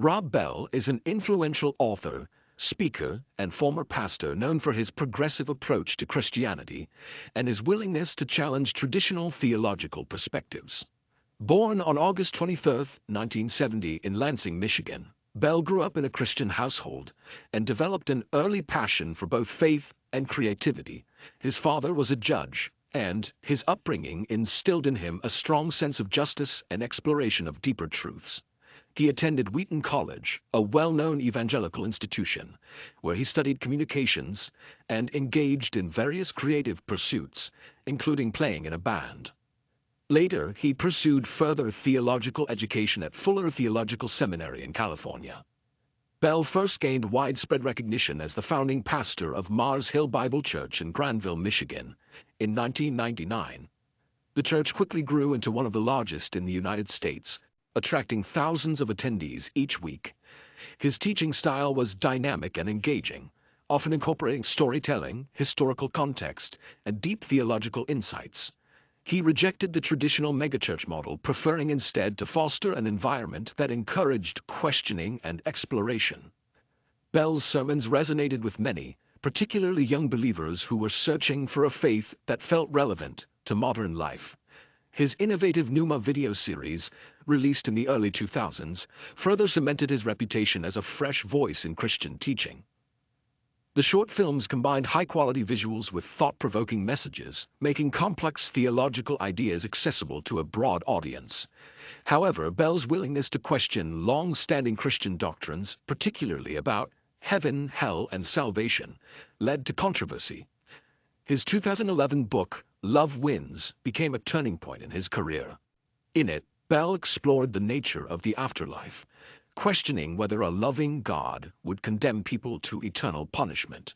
Rob Bell is an influential author, speaker, and former pastor known for his progressive approach to Christianity and his willingness to challenge traditional theological perspectives. Born on August 23, 1970 in Lansing, Michigan, Bell grew up in a Christian household and developed an early passion for both faith and creativity. His father was a judge, and his upbringing instilled in him a strong sense of justice and exploration of deeper truths. He attended Wheaton College, a well-known evangelical institution, where he studied communications and engaged in various creative pursuits, including playing in a band. Later, he pursued further theological education at Fuller Theological Seminary in California. Bell first gained widespread recognition as the founding pastor of Mars Hill Bible Church in Granville, Michigan, in 1999. The church quickly grew into one of the largest in the United States, attracting thousands of attendees each week. His teaching style was dynamic and engaging, often incorporating storytelling, historical context, and deep theological insights. He rejected the traditional megachurch model, preferring instead to foster an environment that encouraged questioning and exploration. Bell's sermons resonated with many, particularly young believers who were searching for a faith that felt relevant to modern life. His innovative Pneuma video series, released in the early 2000s, further cemented his reputation as a fresh voice in Christian teaching. The short films combined high-quality visuals with thought-provoking messages, making complex theological ideas accessible to a broad audience. However, Bell's willingness to question long-standing Christian doctrines, particularly about heaven, hell, and salvation, led to controversy. His 2011 book, Love Wins, became a turning point in his career. In it, Bell explored the nature of the afterlife, questioning whether a loving God would condemn people to eternal punishment.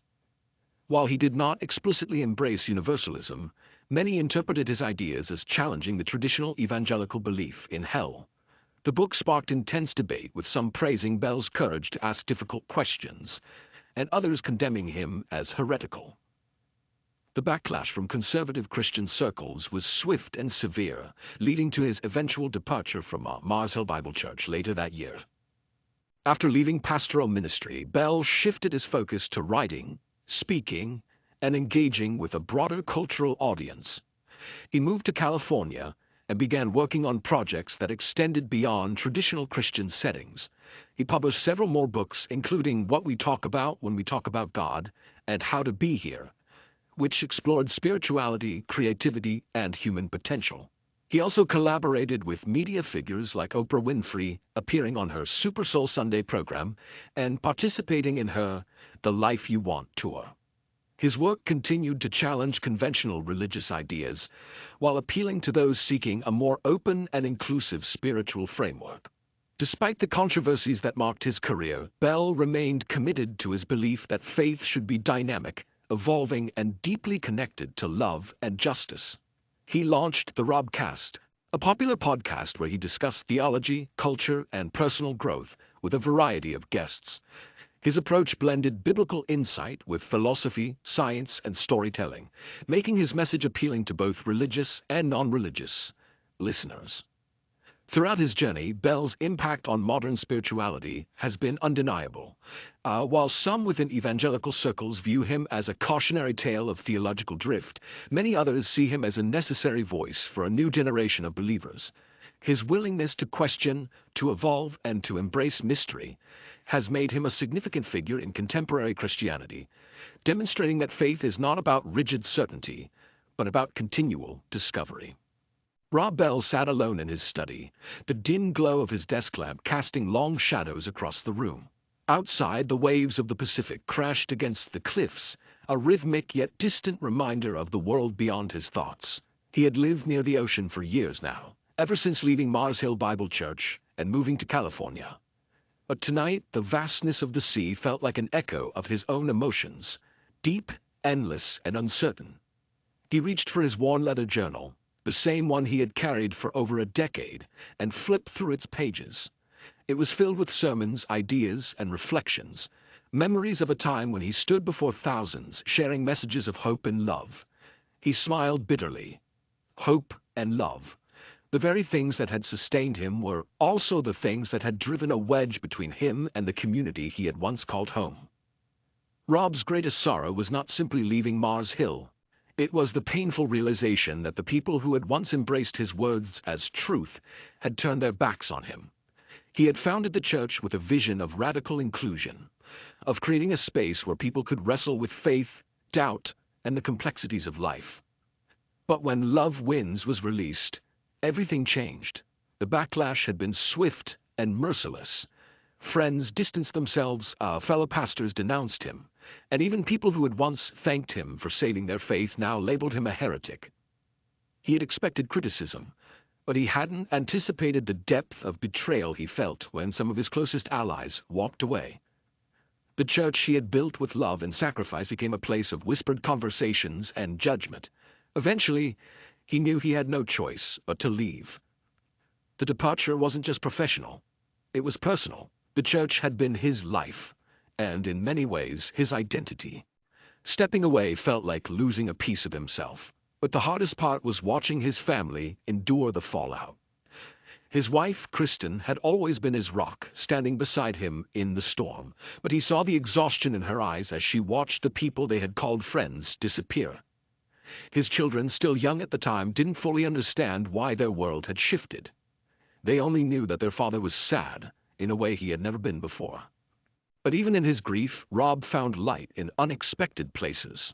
While he did not explicitly embrace universalism, many interpreted his ideas as challenging the traditional evangelical belief in hell. The book sparked intense debate, with some praising Bell's courage to ask difficult questions, and others condemning him as heretical. The backlash from conservative Christian circles was swift and severe, leading to his eventual departure from Mars Hill Bible Church later that year. After leaving pastoral ministry, Bell shifted his focus to writing, speaking, and engaging with a broader cultural audience. He moved to California and began working on projects that extended beyond traditional Christian settings. He published several more books, including What We Talk About When We Talk About God and How to Be Here, which explored spirituality, creativity, and human potential. He also collaborated with media figures like Oprah Winfrey, appearing on her Super Soul Sunday program and participating in her The Life You Want tour. His work continued to challenge conventional religious ideas while appealing to those seeking a more open and inclusive spiritual framework. Despite the controversies that marked his career, Bell remained committed to his belief that faith should be dynamic, evolving, and deeply connected to love and justice. He launched the Robcast, a popular podcast where he discussed theology, culture, and personal growth with a variety of guests. His approach blended biblical insight with philosophy, science, and storytelling, making his message appealing to both religious and non-religious listeners. Throughout his journey, Bell's impact on modern spirituality has been undeniable. While some within evangelical circles view him as a cautionary tale of theological drift, many others see him as a necessary voice for a new generation of believers. His willingness to question, to evolve, and to embrace mystery has made him a significant figure in contemporary Christianity, demonstrating that faith is not about rigid certainty, but about continual discovery. Rob Bell sat alone in his study, the dim glow of his desk lamp casting long shadows across the room. Outside, the waves of the Pacific crashed against the cliffs, a rhythmic yet distant reminder of the world beyond his thoughts. He had lived near the ocean for years now, ever since leaving Mars Hill Bible Church and moving to California. But tonight, the vastness of the sea felt like an echo of his own emotions, deep, endless, and uncertain. He reached for his worn leather journal, the same one he had carried for over a decade, and flipped through its pages. It was filled with sermons, ideas, and reflections, memories of a time when he stood before thousands, sharing messages of hope and love. He smiled bitterly. Hope and love. The very things that had sustained him were also the things that had driven a wedge between him and the community he had once called home. Rob's greatest sorrow was not simply leaving Mars Hill. It was the painful realization that the people who had once embraced his words as truth had turned their backs on him. He had founded the church with a vision of radical inclusion, of creating a space where people could wrestle with faith, doubt, and the complexities of life. But when Love Wins was released, everything changed. The backlash had been swift and merciless. Friends distanced themselves, fellow pastors denounced him, and even people who had once thanked him for saving their faith now labeled him a heretic. He had expected criticism, but he hadn't anticipated the depth of betrayal he felt when some of his closest allies walked away. The church he had built with love and sacrifice became a place of whispered conversations and judgment. Eventually, he knew he had no choice but to leave. The departure wasn't just professional, it was personal. The church had been his life, and in many ways his identity. Stepping away felt like losing a piece of himself, but the hardest part was watching his family endure the fallout. His wife, Kristen, had always been his rock, standing beside him in the storm, but he saw the exhaustion in her eyes as she watched the people they had called friends disappear. His children, still young at the time, didn't fully understand why their world had shifted. They only knew that their father was sad, in a way he had never been before. But even in his grief, Rob found light in unexpected places.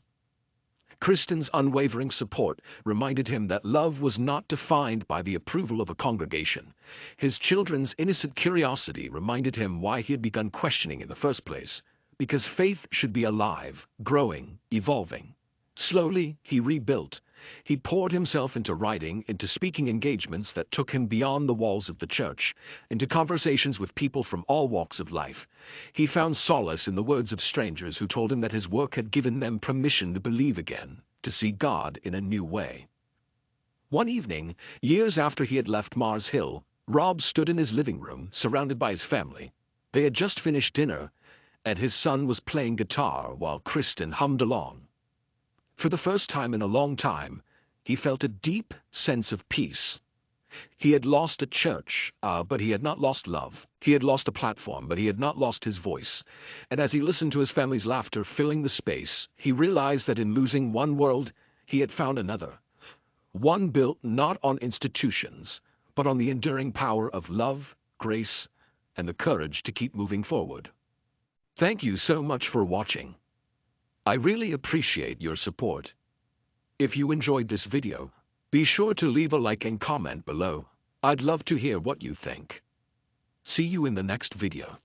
Kristen's unwavering support reminded him that love was not defined by the approval of a congregation. His children's innocent curiosity reminded him why he had begun questioning in the first place, because faith should be alive, growing, evolving. Slowly, he rebuilt. He poured himself into writing, into speaking engagements that took him beyond the walls of the church, into conversations with people from all walks of life. He found solace in the words of strangers who told him that his work had given them permission to believe again, to see God in a new way. One evening, years after he had left Mars Hill, Rob stood in his living room, surrounded by his family. They had just finished dinner, and his son was playing guitar while Kristen hummed along. For the first time in a long time, he felt a deep sense of peace. He had lost a church, but he had not lost love. He had lost a platform, but he had not lost his voice. And as he listened to his family's laughter filling the space, he realized that in losing one world, he had found another. One built not on institutions, but on the enduring power of love, grace, and the courage to keep moving forward. Thank you so much for watching. I really appreciate your support. If you enjoyed this video, be sure to leave a like and comment below. I'd love to hear what you think. See you in the next video.